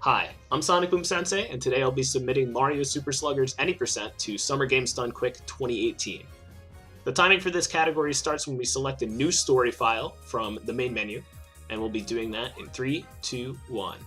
Hi, I'm Sonic Boom Sensei, and today I'll be submitting Mario Super Sluggers Any Percent to Summer Games Done Quick 2018. The timing for this category starts when we select a new story file from the main menu, and we'll be doing that in 3, 2, 1.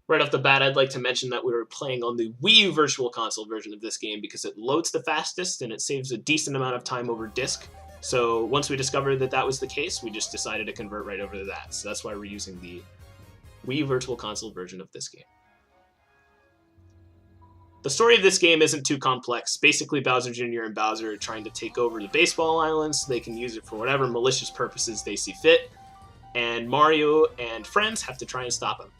Right off the bat, I'd like to mention that we were playing on the Wii U Virtual Console version of this game because it loads the fastest and it saves a decent amount of time over disk. So once we discovered that that was the case, we just decided to convert right over to that. So that's why we're using the Wii Virtual Console version of this game. The story of this game isn't too complex. Basically, Bowser Jr. and Bowser are trying to take over the baseball island so they can use it for whatever malicious purposes they see fit, and Mario and friends have to try and stop them.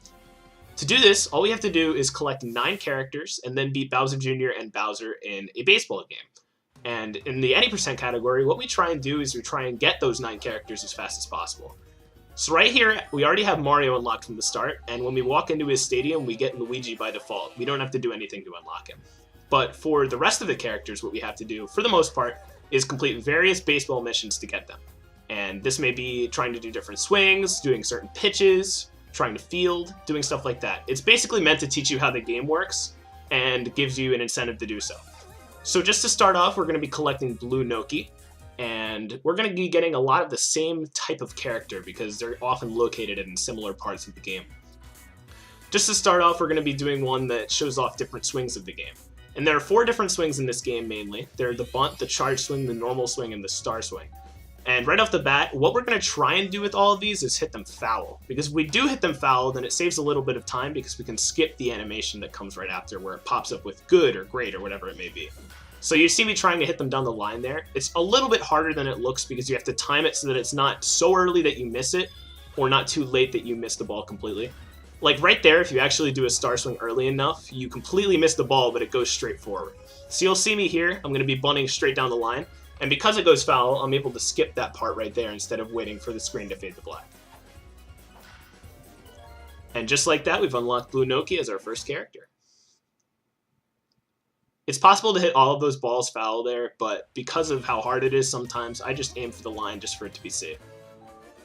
To do this, all we have to do is collect 9 characters and then beat Bowser Jr. and Bowser in a baseball game. And in the Any Percent category, what we try and do is we try and get those 9 characters as fast as possible. So right here, we already have Mario unlocked from the start, and when we walk into his stadium, we get Luigi by default. We don't have to do anything to unlock him. But for the rest of the characters, what we have to do, for the most part, is complete various baseball missions to get them. And this may be trying to do different swings, doing certain pitches, trying to field, doing stuff like that. It's basically meant to teach you how the game works, and gives you an incentive to do so. So just to start off, we're going to be collecting Blue Noki. And we're going to be getting a lot of the same type of character because they're often located in similar parts of the game. Just to start off, we're going to be doing one that shows off different swings of the game. And there are 4 different swings in this game mainly. They're the bunt, the charge swing, the normal swing, and the star swing. And right off the bat, what we're going to try and do with all of these is hit them foul. Because if we do hit them foul, then it saves a little bit of time because we can skip the animation that comes right after where it pops up with good or great or whatever it may be. So you see me trying to hit them down the line there. It's a little bit harder than it looks because you have to time it so that it's not so early that you miss it or not too late that you miss the ball completely. Like right there, if you actually do a star swing early enough, you completely miss the ball, but it goes straight forward. So you'll see me here. I'm going to be bunting straight down the line. And because it goes foul, I'm able to skip that part right there instead of waiting for the screen to fade to black. And just like that, we've unlocked Blue Noki as our first character. It's possible to hit all of those balls foul there, but because of how hard it is sometimes, I just aim for the line just for it to be safe.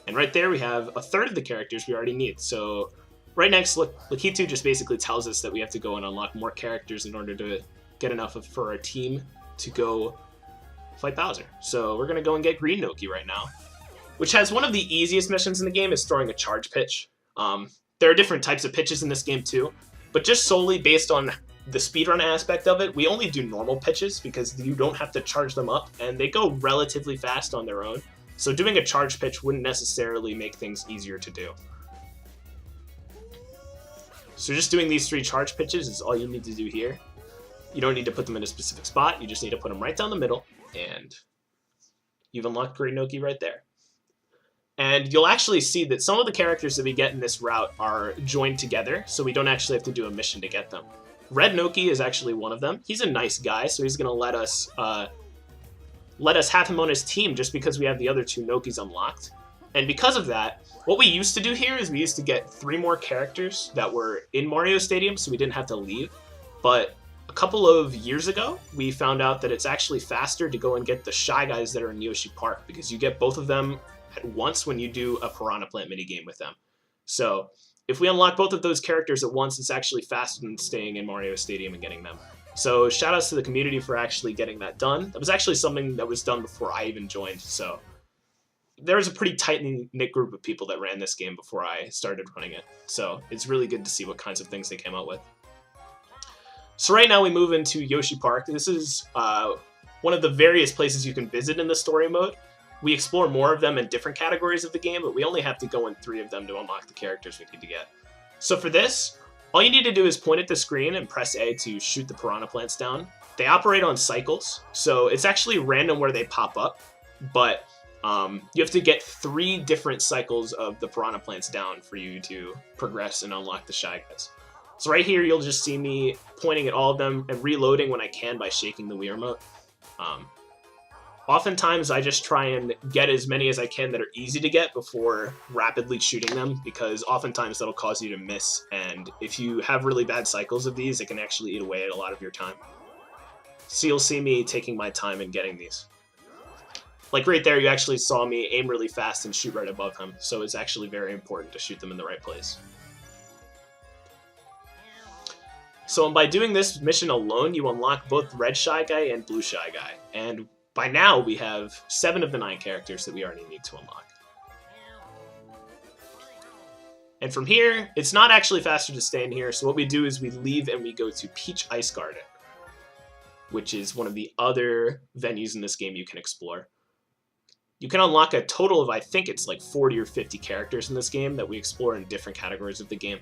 And right there we have a third of the characters we already need. So right next, Lakitu just basically tells us that we have to go and unlock more characters in order to get enough for our team to go fight Bowser. So we're going to go and get Green Noki right now, which has one of the easiest missions in the game is throwing a charge pitch. There are different types of pitches in this game too, but just solely based on the speedrun aspect of it, we only do normal pitches because you don't have to charge them up, and they go relatively fast on their own. So doing a charge pitch wouldn't necessarily make things easier to do. So just doing these 3 charge pitches is all you need to do here. You don't need to put them in a specific spot, you just need to put them right down the middle, and you've unlocked Green Noki right there. And you'll actually see that some of the characters that we get in this route are joined together, so we don't actually have to do a mission to get them. Red Noki is actually one of them. He's a nice guy, so he's going to let us have him on his team just because we have the other 2 Nokis unlocked. And because of that, what we used to do here is we used to get 3 more characters that were in Mario Stadium, so we didn't have to leave. But a couple of years ago, we found out that it's actually faster to go and get the Shy Guys that are in Yoshi Park because you get both of them at once when you do a Piranha Plant minigame with them. So if we unlock both of those characters at once, it's actually faster than staying in Mario Stadium and getting them. So shout outs to the community for actually getting that done. That was actually something that was done before I even joined. So there was a pretty tight-knit group of people that ran this game before I started running it. So it's really good to see what kinds of things they came out with. So right now we move into Yoshi Park. This is one of the various places you can visit in the story mode. We explore more of them in different categories of the game, but we only have to go in 3 of them to unlock the characters we need to get. So for this, all you need to do is point at the screen and press A to shoot the Piranha Plants down. They operate on cycles, so it's actually random where they pop up, but you have to get 3 different cycles of the Piranha Plants down for you to progress and unlock the Shy Guys. So right here, you'll just see me pointing at all of them and reloading when I can by shaking the Wii Remote. Oftentimes, I just try and get as many as I can that are easy to get before rapidly shooting them, because oftentimes that'll cause you to miss, and if you have really bad cycles of these, it can actually eat away at a lot of your time. So you'll see me taking my time in getting these. Like right there, you actually saw me aim really fast and shoot right above him, so it's actually very important to shoot them in the right place. So by doing this mission alone, you unlock both Red Shy Guy and Blue Shy Guy. And by now, we have 7 of the 9 characters that we already need to unlock. And from here, it's not actually faster to stay in here, so what we do is we leave and we go to Peach Ice Garden, which is one of the other venues in this game you can explore. You can unlock a total of, I think it's like 40 or 50 characters in this game that we explore in different categories of the game.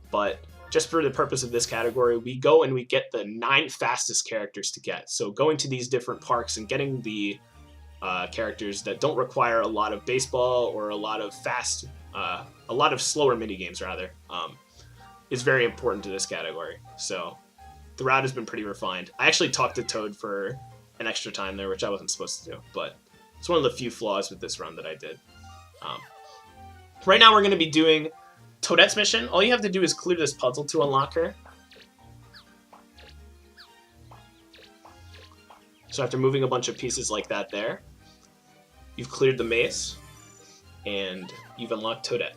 But just for the purpose of this category, we go and we get the 9 fastest characters to get. So going to these different parks and getting the characters that don't require a lot of baseball or a lot of slower mini games rather, is very important to this category. So the route has been pretty refined. I actually talked to Toad for an extra time there, which I wasn't supposed to do, but it's one of the few flaws with this run that I did. Right now we're going to be doing Toadette's mission. All you have to do is clear this puzzle to unlock her. So after moving a bunch of pieces like that there, you've cleared the maze, and you've unlocked Toadette.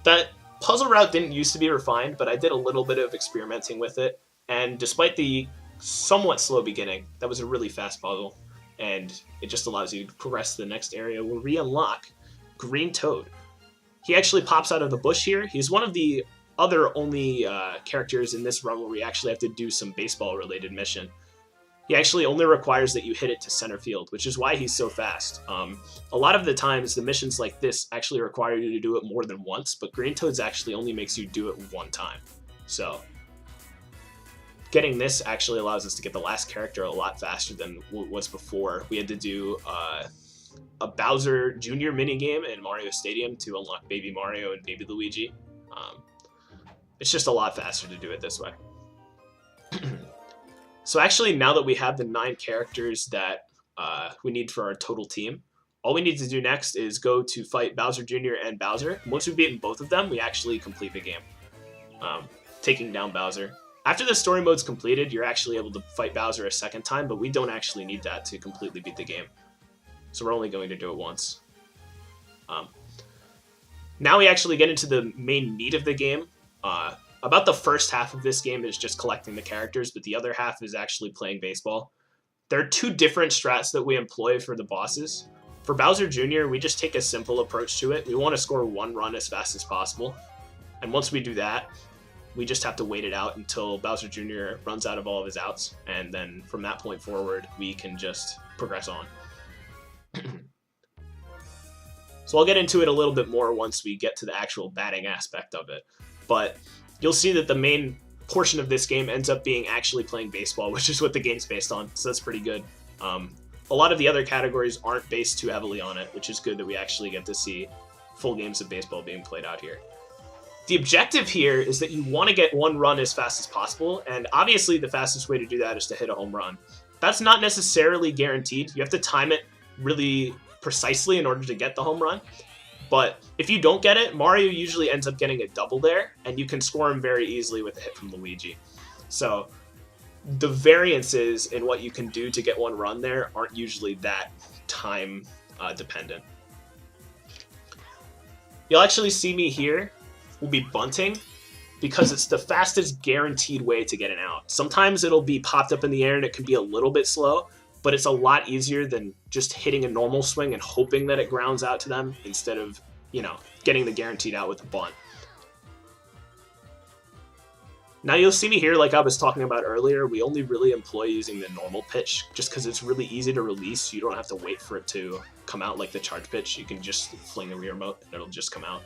That puzzle route didn't used to be refined, but I did a little bit of experimenting with it, and despite the somewhat slow beginning, that was a really fast puzzle, and it just allows you to progress to the next area where we unlock Green Toad. He actually pops out of the bush here. He's one of the other only characters in this run where we actually have to do some baseball-related mission. He actually only requires that you hit it to center field, which is why he's so fast. A lot of the times, the missions like this actually require you to do it more than once, but Green Toad's actually only makes you do it one time. So getting this actually allows us to get the last character a lot faster than what was before. We had to do a Bowser Jr. minigame in Mario Stadium to unlock Baby Mario and Baby Luigi. It's just a lot faster to do it this way. So actually, now that we have the 9 characters that we need for our total team, all we need to do next is go to fight Bowser Jr. and Bowser. Once we've beaten both of them, we actually complete the game, taking down Bowser. After the story mode's completed, you're actually able to fight Bowser a second time, but we don't actually need that to completely beat the game. So we're only going to do it once. Now we actually get into the main meat of the game. About the first half of this game is just collecting the characters, but the other half is actually playing baseball. There are 2 different strats that we employ for the bosses. For Bowser Jr., we just take a simple approach to it. We want to score 1 run as fast as possible. And once we do that, we just have to wait it out until Bowser Jr. runs out of all of his outs. And then from that point forward, we can just progress on. So I'll get into it a little bit more once we get to the actual batting aspect of it. But you'll see that the main portion of this game ends up being actually playing baseball, which is what the game's based on, so that's pretty good. A lot of the other categories aren't based too heavily on it, which is good that we actually get to see full games of baseball being played out here. The objective here is that you want to get 1 run as fast as possible, and obviously the fastest way to do that is to hit a home run. That's not necessarily guaranteed. You have to time it really precisely in order to get the home run. But if you don't get it, Mario usually ends up getting a double there, and you can score him very easily with a hit from Luigi. So the variances in what you can do to get 1 run there aren't usually that time dependent. You'll actually see me here will be bunting because it's the fastest guaranteed way to get an out. Sometimes it'll be popped up in the air and it can be a little bit slow, but it's a lot easier than just hitting a normal swing and hoping that it grounds out to them instead of, getting the guaranteed out with a bunt. Now you'll see me here, like I was talking about earlier, we only really employ using the normal pitch just because it's really easy to release. So you don't have to wait for it to come out like the charge pitch. You can just fling the rear remote and it'll just come out.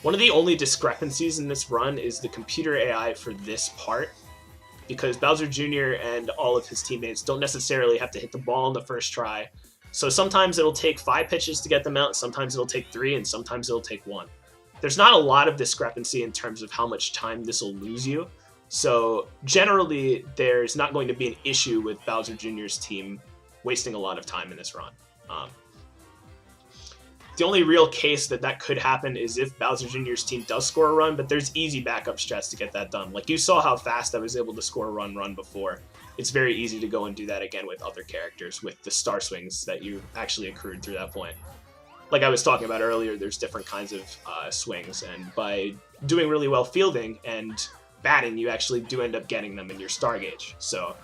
One of the only discrepancies in this run is the computer AI for this part, because Bowser Jr. and all of his teammates don't necessarily have to hit the ball on the first try. So sometimes it'll take 5 pitches to get them out, sometimes it'll take 3, and sometimes it'll take 1. There's not a lot of discrepancy in terms of how much time this will lose you. So generally, there's not going to be an issue with Bowser Jr.'s team wasting a lot of time in this run. The only real case that could happen is if Bowser Jr.'s team does score a run, but there's easy backup strats to get that done. Like you saw how fast I was able to score a run before. It's very easy to go and do that again with other characters with the star swings that you actually accrued through that point. Like I was talking about earlier, there's different kinds of swings, and by doing really well fielding and batting, you actually do end up getting them in your star gauge. So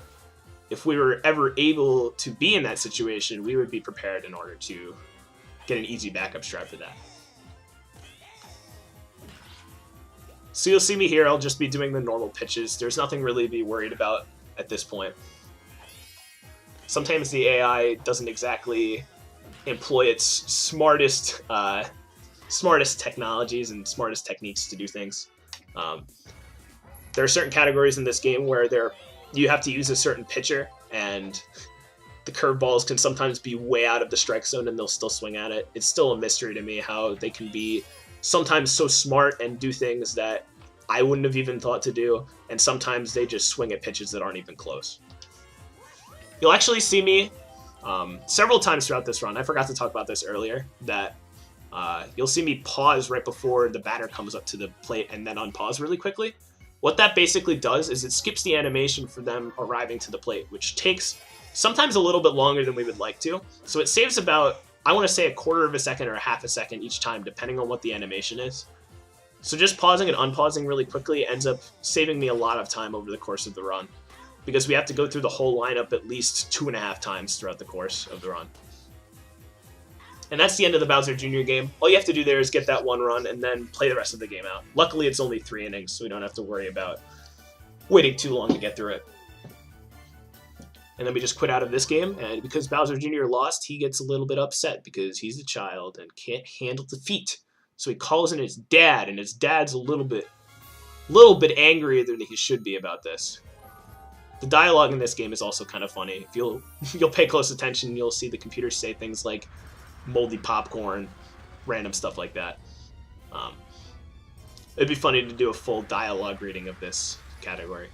if we were ever able to be in that situation, we would be prepared in order to get an easy backup strat for that. So you'll see me here, I'll just be doing the normal pitches. There's nothing really to be worried about at this point. Sometimes the AI doesn't exactly employ its smartest technologies and smartest techniques to do things. There are certain categories in this game where you have to use a certain pitcher, and the curveballs can sometimes be way out of the strike zone and they'll still swing at it. It's still a mystery to me how they can be sometimes so smart and do things that I wouldn't have even thought to do, and sometimes they just swing at pitches that aren't even close. You'll actually see me several times throughout this run. I forgot to talk about this earlier, that you'll see me pause right before the batter comes up to the plate and then unpause really quickly. What that basically does is it skips the animation for them arriving to the plate, which takes sometimes a little bit longer than we would like to. So it saves about, I want to say, a quarter of a second or a half a second each time, depending on what the animation is. So just pausing and unpausing really quickly ends up saving me a lot of time over the course of the run, because we have to go through the whole lineup at least 2.5 times throughout the course of the run. And that's the end of the Bowser Jr. game. All you have to do there is get that one run and then play the rest of the game out. Luckily, it's only 3 innings, so we don't have to worry about waiting too long to get through it. And then we just quit out of this game, and because Bowser Jr. lost, he gets a little bit upset because he's a child and can't handle defeat. So he calls in his dad, and his dad's a little bit angrier than he should be about this. The dialogue in this game is also kind of funny. If you'll pay close attention, you'll see the computer say things like moldy popcorn, random stuff like that. It'd be funny to do a full dialogue reading of this category.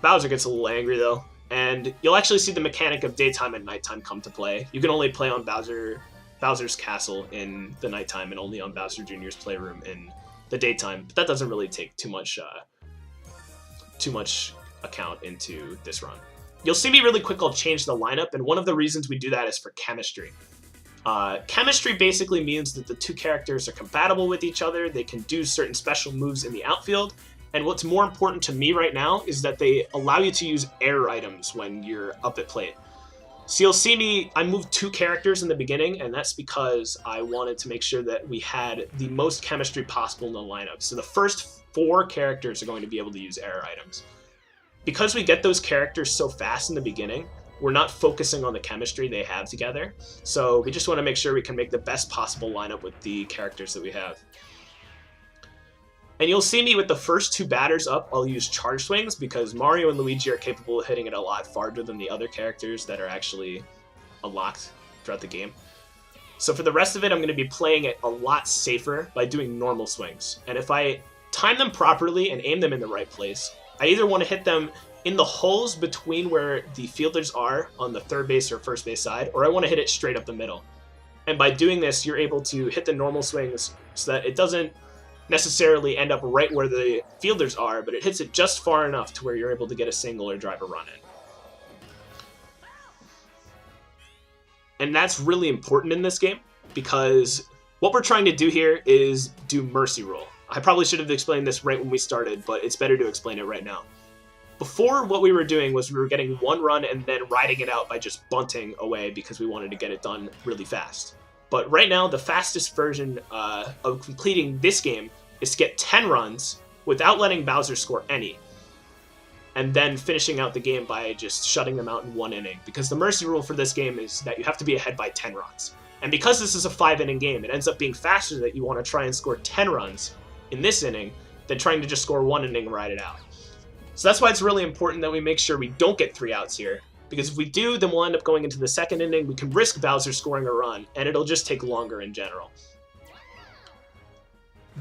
Bowser gets a little angry though, and you'll actually see the mechanic of daytime and nighttime come to play. You can only play on Bowser's castle in the nighttime and only on Bowser Jr.'s playroom in the daytime, but that doesn't really take too much account into this run. You'll see me really quick, I'll change the lineup, and one of the reasons we do that is for chemistry. Chemistry basically means that the two characters are compatible with each other, they can do certain special moves in the outfield, and what's more important to me right now is that they allow you to use air items when you're up at plate. So you'll see me, I moved 2 characters in the beginning, and that's because I wanted to make sure that we had the most chemistry possible in the lineup. So the first 4 characters are going to be able to use air items. Because we get those characters so fast in the beginning, we're not focusing on the chemistry they have together. So we just want to make sure we can make the best possible lineup with the characters that we have. And you'll see me with the first 2 batters up, I'll use charge swings because Mario and Luigi are capable of hitting it a lot farther than the other characters that are actually unlocked throughout the game. So for the rest of it, I'm going to be playing it a lot safer by doing normal swings. And if I time them properly and aim them in the right place, I either want to hit them in the holes between where the fielders are on the third base or first base side, or I want to hit it straight up the middle. And by doing this, you're able to hit the normal swings so that it doesn't necessarily end up right where the fielders are, but it hits it just far enough to where you're able to get a single or drive a run in. And that's really important in this game because what we're trying to do here is do mercy rule. I probably should have explained this right when we started, but it's better to explain it right now. Before, what we were doing was we were getting 1 run and then riding it out by just bunting away because we wanted to get it done really fast. But right now, the fastest version of completing this game is to get 10 runs without letting Bowser score any, and then finishing out the game by just shutting them out in 1 inning, because the mercy rule for this game is that you have to be ahead by 10 runs. And because this is a 5-inning game, it ends up being faster that you want to try and score 10 runs in this inning than trying to just score 1 inning and ride it out. So that's why it's really important that we make sure we don't get 3 outs here, because if we do, then we'll end up going into the 2nd inning, we can risk Bowser scoring a run, and it'll just take longer in general.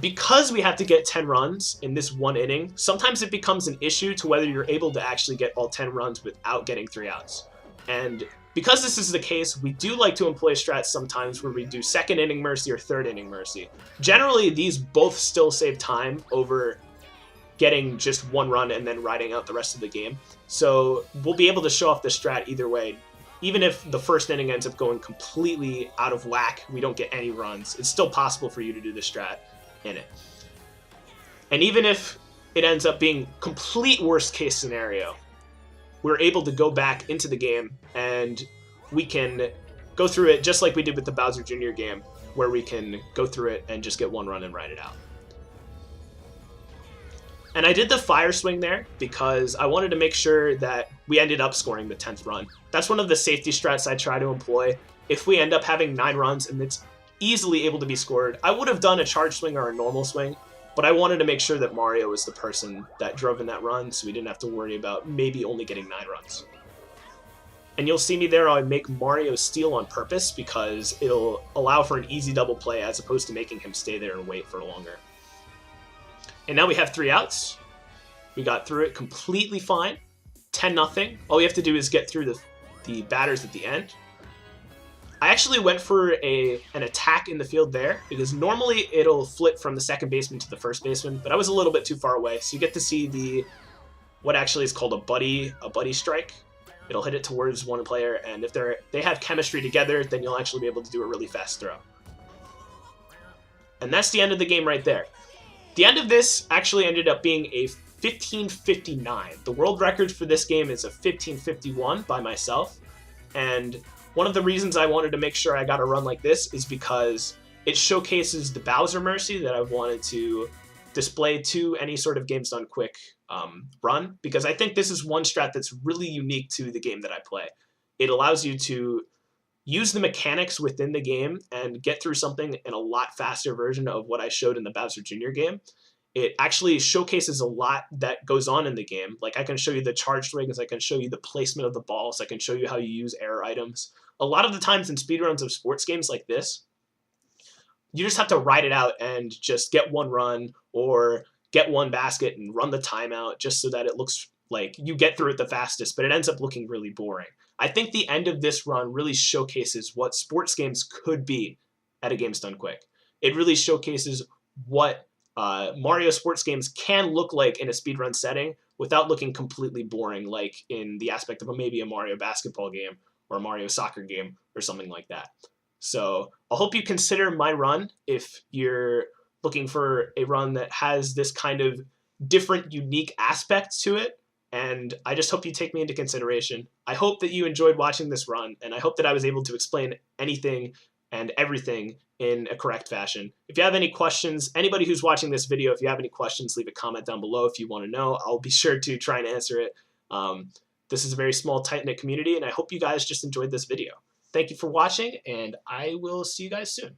Because we have to get 10 runs in this 1 inning, sometimes it becomes an issue to whether you're able to actually get all 10 runs without getting 3 outs. And because this is the case, we do like to employ strats sometimes where we do 2nd inning mercy or 3rd inning mercy. Generally, these both still save time over getting just 1 run and then riding out the rest of the game. So we'll be able to show off the strat either way. Even if the 1st inning ends up going completely out of whack, we don't get any runs, it's still possible for you to do the strat in it. And even if it ends up being complete worst case scenario, we're able to go back into the game and we can go through it just like we did with the Bowser Jr. game, where we can go through it and just get one run and ride it out. And I did the fire swing there because I wanted to make sure that we ended up scoring the 10th run. That's one of the safety strats I try to employ. If we end up having 9 runs and it's easily able to be scored, I would have done a charge swing or a normal swing, but I wanted to make sure that Mario was the person that drove in that run, so we didn't have to worry about maybe only getting 9 runs. And you'll see me there, I make Mario steal on purpose because it'll allow for an easy double play as opposed to making him stay there and wait for longer. And now we have 3 outs. We got through it completely fine. 10-0. All we have to do is get through the batters at the end. I actually went for an attack in the field there because normally it'll flip from the second baseman to the first baseman, but I was a little bit too far away. So you get to see what actually is called a buddy strike. It'll hit it towards one player, and if they have chemistry together, then you'll actually be able to do a really fast throw. And that's the end of the game right there. The end of this actually ended up being a 15:59. The world record for this game is a 15:51 by myself. And one of the reasons I wanted to make sure I got a run like this is because it showcases the Bowser Mercy that I've wanted to display to any sort of Games Done Quick run, because I think this is one strat that's really unique to the game that I play. It allows you to use the mechanics within the game and get through something in a lot faster version of what I showed in the Bowser Jr. game. It actually showcases a lot that goes on in the game. Like I can show you the charge swings, I can show you the placement of the balls, I can show you how you use error items. A lot of the times in speedruns of sports games like this, you just have to ride it out and just get one run or get one basket and run the timeout just so that it looks like you get through it the fastest, but it ends up looking really boring. I think the end of this run really showcases what sports games could be at a Games Done Quick. It really showcases what Mario sports games can look like in a speedrun setting without looking completely boring, like in the aspect of maybe a Mario basketball game or a Mario soccer game or something like that. So I hope you consider my run if you're looking for a run that has this kind of different, unique aspect to it. And I just hope you take me into consideration. I hope that you enjoyed watching this run, and I hope that I was able to explain anything and everything in a correct fashion. If you have any questions, anybody who's watching this video, if you have any questions, leave a comment down below if you want to know. I'll be sure to try and answer it. This is a very small, tight-knit community, and I hope you guys just enjoyed this video. Thank you for watching, and I will see you guys soon.